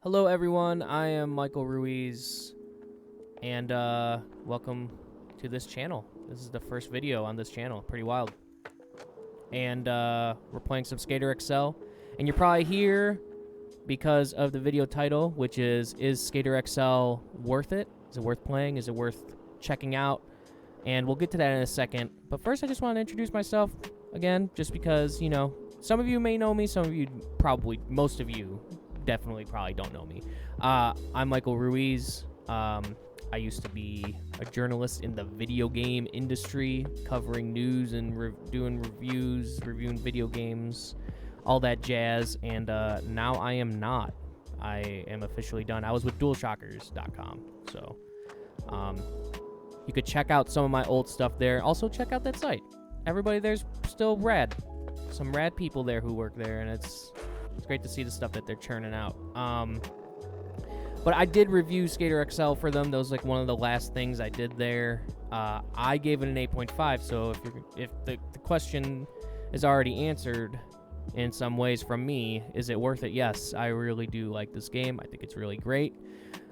Hello everyone, I am Michael Ruiz, and welcome to this channel. This is the first video on this channel, pretty wild. And we're playing some Skater XL, and you're probably here because of the video title, which is Skater XL worth it? Is it worth playing? Is it worth checking out? And we'll get to that in a second. But first I just want to introduce myself again, just because, you know, some of you may know me, some of you probably, most of you definitely probably don't know me. I'm Michael Ruiz. I used to be a journalist in the video game industry, covering news and doing reviews, reviewing video games, all that jazz, and now I am not. I am officially done. I was with DualShockers.com, so you could check out some of my old stuff there. Also, check out that site. Everybody there's still rad. Some rad people there who work there, and it's great to see the stuff that they're churning out. But I did review Skater XL for them. That was like one of the last things I did there. I gave it an 8.5. So if the question is already answered in some ways from me, is it worth it? Yes, I really do like this game. I think it's really great.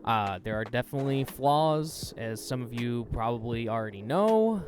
There are definitely flaws, as some of you probably already know.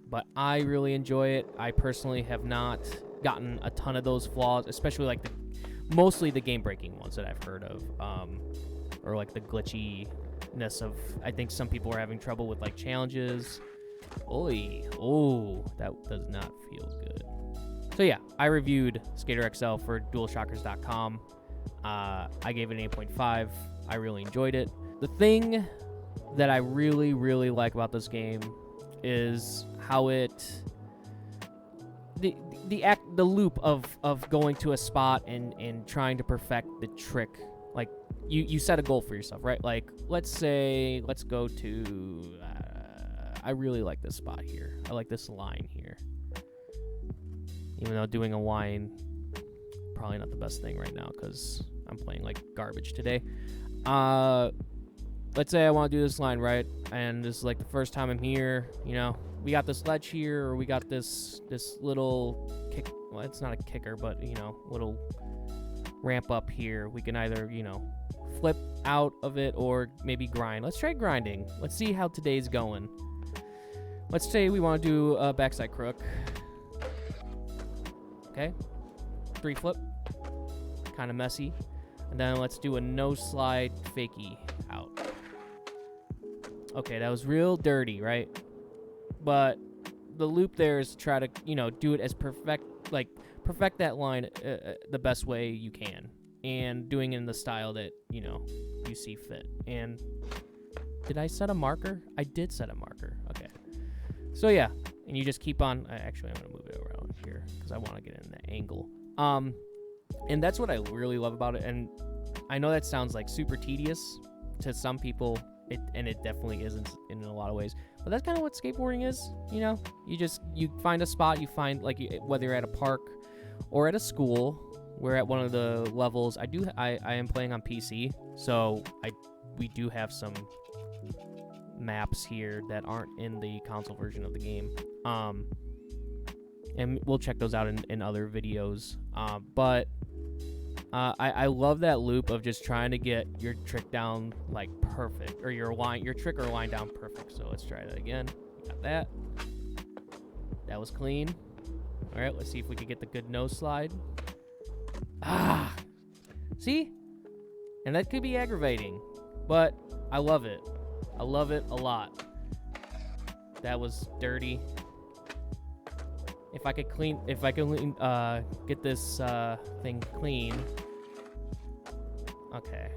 But I really enjoy it. I personally have not gotten a ton of those flaws, especially like mostly the game-breaking ones that I've heard of, or like the glitchiness of. I think some people are having trouble with like challenges. Oh, that does not feel good. So yeah, I reviewed Skater XL for DualShockers.com. I gave it an 8.5. I really enjoyed it. The thing that I really, really like about this game is how it the loop of going to a spot and trying to perfect the trick. Like you set a goal for yourself, right? Like let's go to I really like this spot here. I like this line here. Even though doing a line probably not the best thing right now because I'm playing like garbage today. Let's say I want to do this line, right? And this is like the first time I'm here, you know. We got this ledge here, or we got this little kick. Well, it's not a kicker, but, you know, little ramp up here. We can either, you know, flip out of it or maybe grind. Let's try grinding. Let's see how today's going. Let's say we want to do a backside crook. Okay. 3 flip. Kind of messy. And then let's do a no slide fakie out. Okay, that was real dirty, right? But the loop there is to try to, you know, do it as perfect that line the best way you can, and doing it in the style that, you know, you see fit. And did I set a marker? I did set a marker. Okay. So yeah, and you just keep on. Actually, I'm gonna move it around here because I want to get in that angle. And that's what I really love about it. And I know that sounds like super tedious to some people. And it definitely isn't in a lot of ways, but that's kind of what skateboarding is. You know, you find a spot, you find like whether you're at a park or at a school. We're at one of the levels. I am playing on PC, so we do have some maps here that aren't in the console version of the game. And we'll check those out in other videos. But I love that loop of just trying to get your trick down like perfect, or your trick or line down perfect. So let's try that again. We got that. That was clean. All right, let's see if we can get the good nose slide. See? And that could be aggravating, but I love it. I love it a lot. That was dirty. If I could get this thing clean. Okay,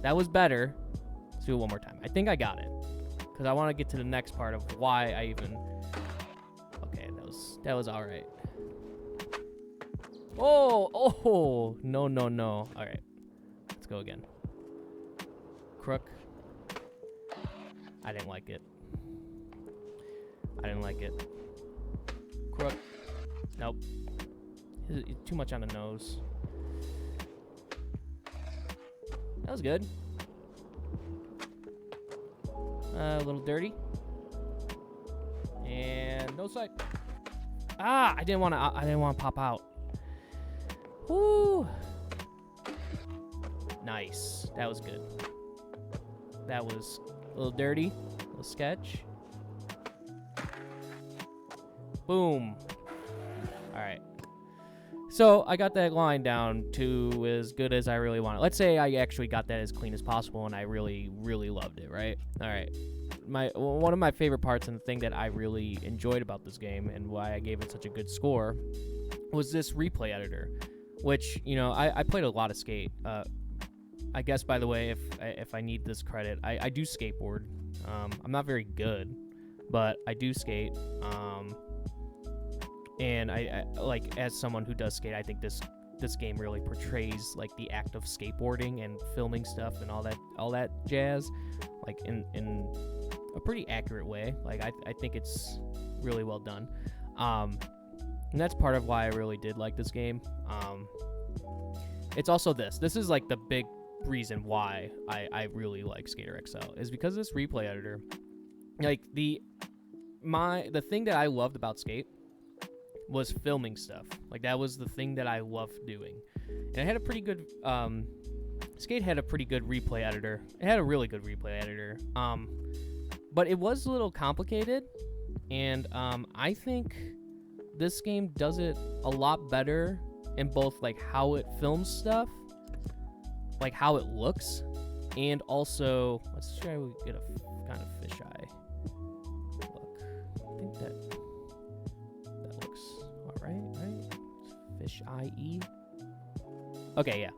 that was better. Let's do it one more time. I think I got it, because I want to get to the next part of why I even. Okay, that was all right. Oh, no. All right, let's go again. Crook. I didn't like it. Crook. Nope. Too much on the nose. That was good. A little dirty. And no sight. I didn't want to pop out. Woo. Nice. That was good. That was a little dirty. A little sketch. Boom. All right. So I got that line down to as good as I really wanted. Let's say I actually got that as clean as possible, and I really, really loved it, right? All right. One of my favorite parts and the thing that I really enjoyed about this game and why I gave it such a good score was this replay editor, which, you know, I played a lot of Skate. I guess, by the way, if I need this credit, I do skateboard. I'm not very good, but I do skate. And I like, as someone who does skate, I think this game really portrays like the act of skateboarding and filming stuff and all that jazz, like in a pretty accurate way. Like I think it's really well done. And that's part of why I really did like this game. It's also this is like the big reason why I really like Skater XL is because this replay editor. Like the thing that I loved about Skate was filming stuff. Like that was the thing that I loved doing. And it had a pretty good Skate had a pretty good replay editor. It had a really good replay editor. But it was a little complicated, and I think this game does it a lot better in both like how it films stuff, like how it looks, and also let's try to get a kind of fisheye look. I think that looks all right? Fisheye. Okay, yeah.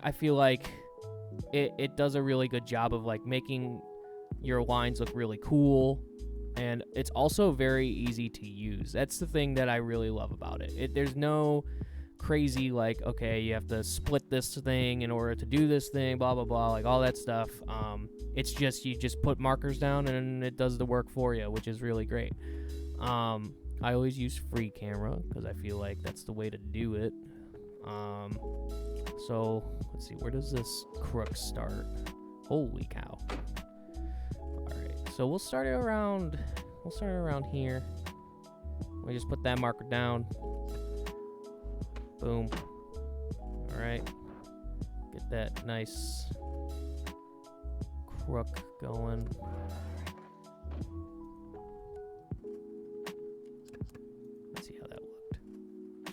I feel like it does a really good job of like making your lines look really cool, and it's also very easy to use. That's the thing that I really love about it. There's no crazy like, okay, you have to split this thing in order to do this thing, blah blah blah, like all that stuff. It's just you just put markers down and it does the work for you, which is really great. I always use free camera because I feel like that's the way to do it. So let's see, where does this crook start? Holy cow. Alright, so we'll start around here. We just put that marker down. Boom. Alright. Get that nice crook going.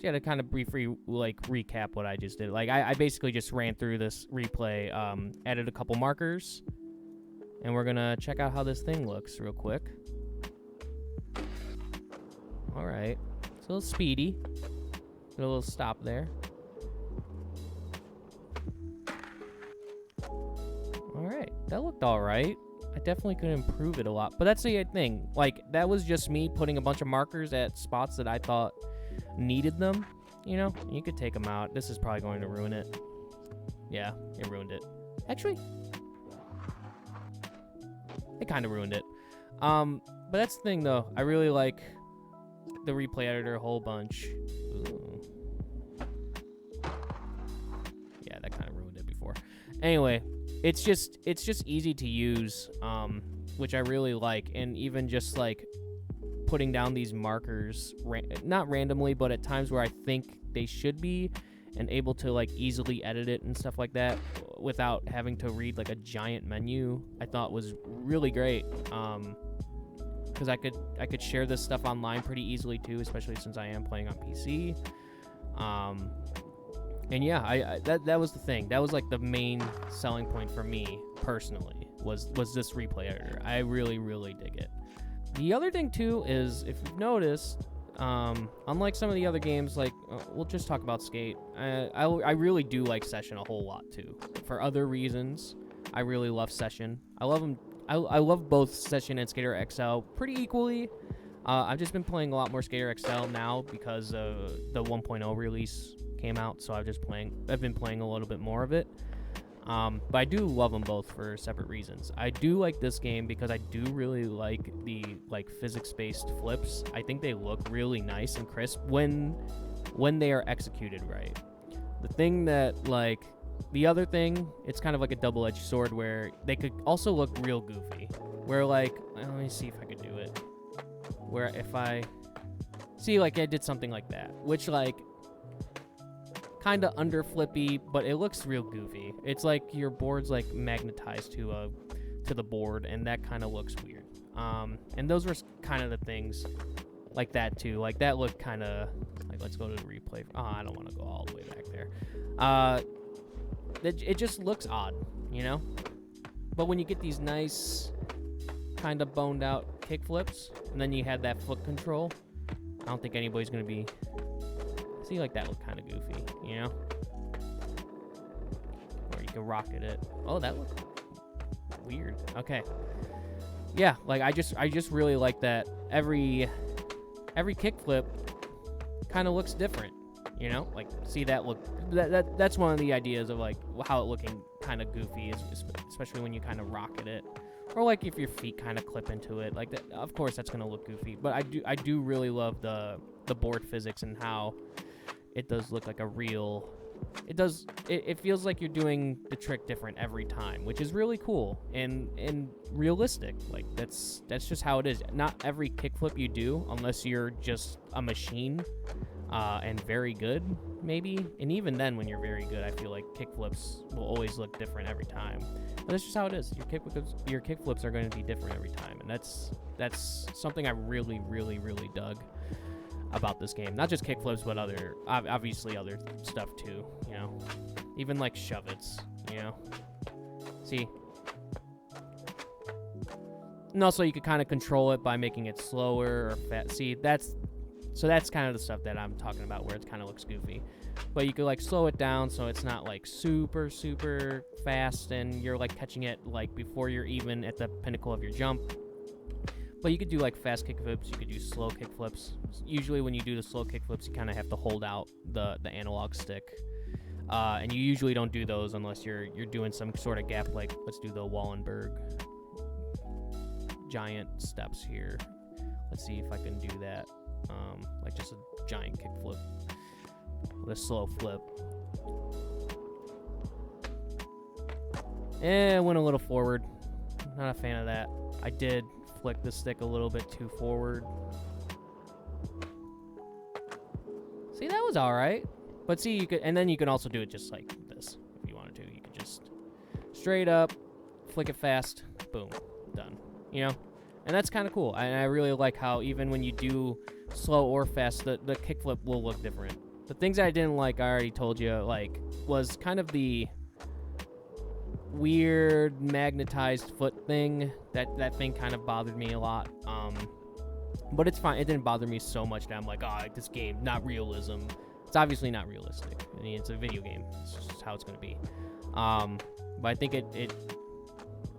Yeah, to kind of briefly like recap what I just did. Like I basically just ran through this replay, added a couple markers, and we're gonna check out how this thing looks real quick. All right, it's a little speedy. Get a little stop there. All right, that looked all right. I definitely could improve it a lot, but that's the thing. Like that was just me putting a bunch of markers at spots that I thought needed them, you know. You could take them out. This is probably going to ruin it. Yeah, it ruined it. Actually, it kind of ruined it. But that's the thing, though. I really like the replay editor a whole bunch. Ooh. Yeah, that kind of ruined it before. Anyway, it's just easy to use, which I really like, and even just like putting down these markers, not randomly, but at times where I think they should be, and able to like easily edit it and stuff like that without having to read like a giant menu, I thought was really great. Because I could share this stuff online pretty easily too, especially since I am playing on PC. And yeah, that was the thing. That was like the main selling point for me personally was this replay editor. I really, really dig it. The other thing too is, if you've noticed, unlike some of the other games, like we'll just talk about Skate. I really do like Session a whole lot too. For other reasons, I really love Session. I love them. I love both Session and Skater XL pretty equally. I've just been playing a lot more Skater XL now because the 1.0 release came out, so I've been playing a little bit more of it. But I do love them both for separate reasons. I do like this game because I do really like the physics-based flips. I think they look really nice and crisp when they are executed right. The thing that the other thing, it's kind of like a double-edged sword where they could also look real goofy. Where let me see if I could do it. Where if I see I did something like that, which kind of under flippy, but it looks real goofy. It's like your board's like magnetized to the board, and that kind of looks weird. And those were kind of the things like that too. Like that looked kind of like, let's go to the replay. Oh, I don't want to go all the way back there. It just looks odd, you know? But when you get these nice kind of boned out kick flips, and then you had that foot control, I don't think anybody's going to be... See, like that looked kind of goofy, you know? Or you can rocket it. Oh, that looked weird. Okay. Yeah, like I just really like that every kickflip kind of looks different, you know? Like, see that look, that's one of the ideas of like how it looking kind of goofy is, especially when you kind of rocket it, or like if your feet kind of clip into it, like that. Of course, that's gonna look goofy, but I do really love the board physics and how it does look like a real. It feels like you're doing the trick different every time, which is really cool and realistic. Like that's just how it is. Not every kickflip you do, unless you're just a machine and very good, maybe. And even then, when you're very good, I feel like kickflips will always look different every time. But that's just how it is. Your kickflips are going to be different every time, and that's something I really dug about this game. Not just kickflips, but obviously other stuff too, you know? Even like shove-its, you know? See? And also you could kind of control it by making it slower or fast. See, that's kind of the stuff that I'm talking about where it kind of looks goofy. But you could like slow it down so it's not like super fast and you're like catching it like before you're even at the pinnacle of your jump. But you could do like fast kickflips, you could do slow kickflips. Usually when you do the slow kickflips, you kind of have to hold out the analog stick. And you usually don't do those unless you're doing some sort of gap, like let's do the Wallenberg giant steps here. Let's see if I can do that. Like just a giant kickflip with a slow flip. It went a little forward. Not a fan of that. I did flick the stick a little bit too forward. See, that was all right. But see, and then you can also do it just like this if you wanted to. You could just straight up flick it fast, boom, done. You know, and that's kind of cool. And I really like how even when you do slow or fast, the kickflip will look different. The things that I didn't like, I already told you, like was kind of the weird magnetized foot thing. That thing kind of bothered me a lot. But it's fine. It didn't bother me so much that I'm like, oh, this game, not realism. It's obviously not realistic. I mean, it's a video game. It's just how it's going to be. But I think it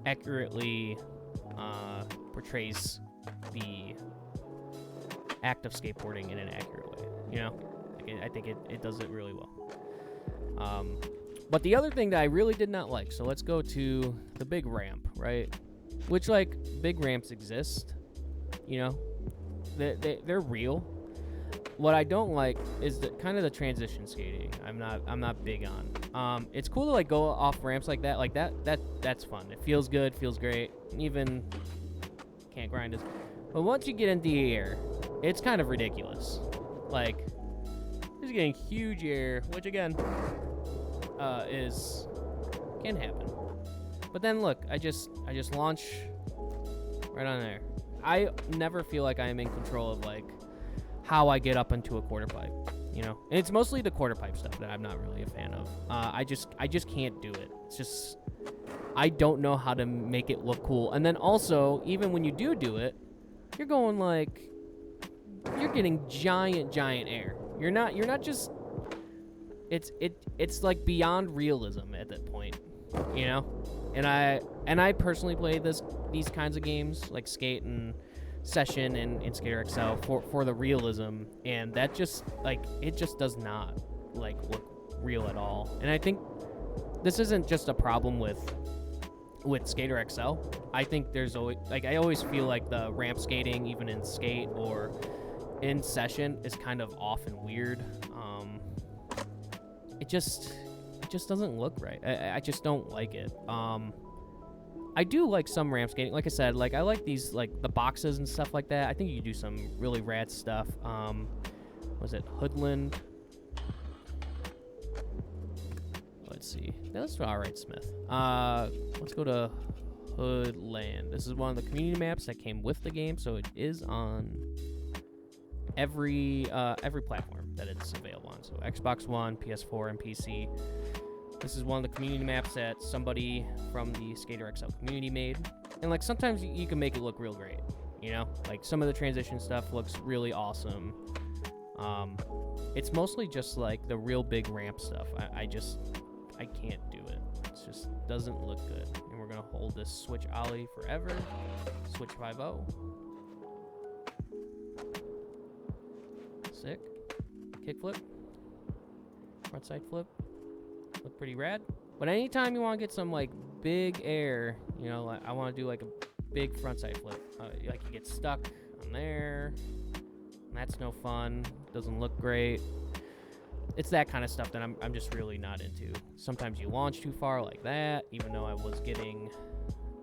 accurately portrays the act of skateboarding in an accurate way. You know, I think it does it really well. But the other thing that I really did not like, so let's go to the big ramp, right? Which, like, big ramps exist, you know? They're real. What I don't like is kind of the transition skating. I'm not big on. It's cool to like go off ramps like that. Like that's fun. It feels good, feels great. Even can't grind it. But once you get into the air, it's kind of ridiculous. Like, just getting huge air, which again can happen. But then look, I just launch right on there. I never feel like I am in control of like how I get up into a quarter pipe, you know? And it's mostly the quarter pipe stuff that I'm not really a fan of. I just can't do it. It's just, I don't know how to make it look cool. And then also, even when you do it, you're going like, you're getting giant air. You're not just, it's like beyond realism at that point, you know? And I personally play these kinds of games like Skate and Session and Skater XL for the realism, and that just like it just does not like look real at all. And I think this isn't just a problem with Skater XL. I think there's always like I always feel like the ramp skating even in Skate or in Session is kind of off and weird. It just doesn't look right. I just don't like it. I do like some ramp skating. Like I said, like I like these like the boxes and stuff like that. I think you can do some really rad stuff. Was it Hoodland? Let's see. Let's do Alright Smith. Let's go to Hoodland. This is one of the community maps that came with the game, so it is on every platform that it's available on. So Xbox One, PS4, and PC. This is one of the community maps that somebody from the Skater XL community made. And like sometimes you can make it look real great, you know? Like some of the transition stuff looks really awesome. It's mostly just like the real big ramp stuff. I can't do it. It just doesn't look good. And we're gonna hold this switch ollie forever. Switch 5-0. Sick. Kickflip. Frontside flip. Look pretty rad. But anytime you want to get some like big air, you know, like I want to do like a big frontside flip. Like you get stuck on there. And that's no fun. Doesn't look great. It's that kind of stuff that I'm just really not into. Sometimes you launch too far like that, even though I was getting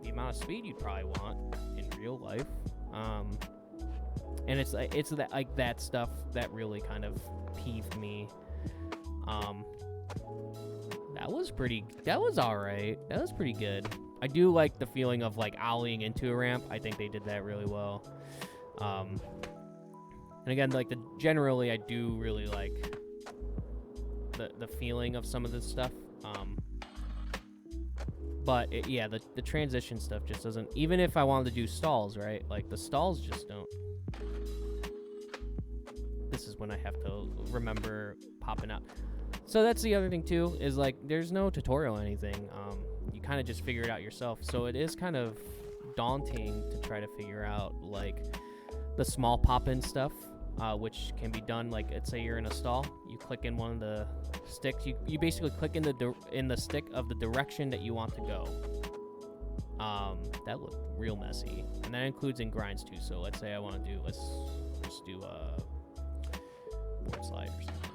the amount of speed you'd probably want in real life. And it's that like that stuff that really kind of peeved me. That was alright. That was pretty good. I do like the feeling of like ollieing into a ramp. I think they did that really well. And again, like generally I do really like the feeling of some of this stuff. But yeah, the transition stuff just doesn't, even if I wanted to do stalls, right? Like the stalls just don't. This is when I have to remember popping out. So that's the other thing too, is like there's no tutorial or anything. You kind of just figure it out yourself. So it is kind of daunting to try to figure out like the small pop-in stuff, which can be done like, let's say you're in a stall, you click in one of the sticks, you basically click in the stick of the direction that you want to go. That looked real messy, and that includes in grinds too. So let's say I want to do, let's just do a board slide or something.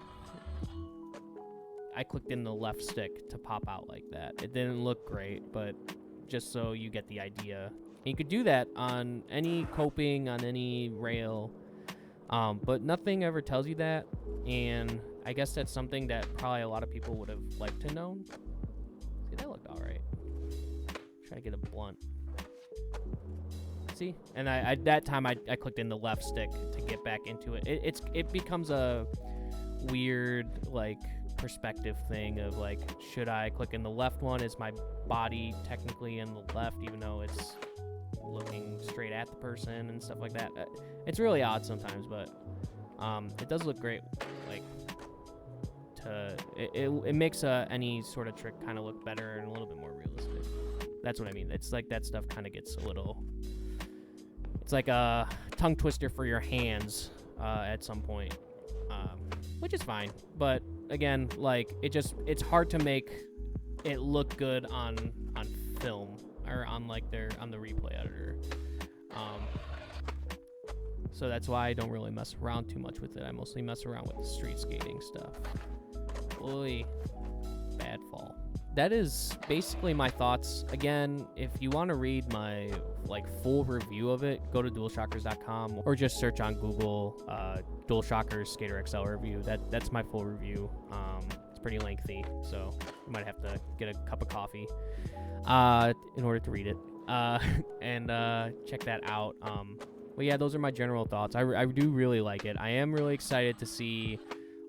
I clicked in the left stick to pop out like that. It didn't look great, but just so you get the idea. And you could do that on any coping, on any rail, but nothing ever tells you that, and I guess that's something that probably a lot of people would have liked to know. See, that looked alright. Try to get a blunt. See? And that time I clicked in the left stick to get back into it. It becomes a weird, like, perspective thing of like, should I click in the left one? Is my body technically in the left even though it's looking straight at the person and stuff like that? It's really odd sometimes, but it does look great. Like, it makes any sort of trick kind of look better and a little bit more realistic. That's what I mean. It's like that stuff kind of gets a little, it's like a tongue twister for your hands at some point, which is fine. But again, like it's hard to make it look good on film or on like on the replay editor. So that's why I don't really mess around too much with it. I mostly mess around with the street skating stuff. Oy, bad fall. That is basically my thoughts. Again, if you want to read my like full review of it, go to dualshockers.com or just search on Google DualShockers Skater XL review. That's my full review. It's pretty lengthy, so you might have to get a cup of coffee in order to read it and check that out. But yeah, those are my general thoughts. I do really like it. I am really excited to see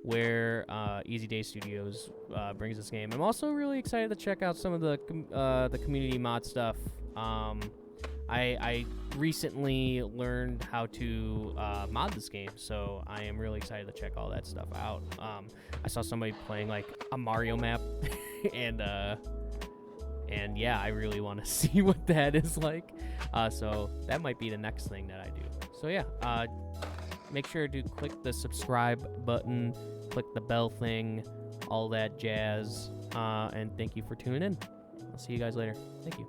where Easy Day Studios brings this game. I'm also really excited to check out some of the community mod stuff. I recently learned how to mod this game, so I am really excited to check all that stuff out. I saw somebody playing like a Mario map, and yeah, I really want to see what that is like. So that might be the next thing that I do. So yeah, make sure to click the subscribe button, click the bell thing, all that jazz, and thank you for tuning in. I'll see you guys later. Thank you.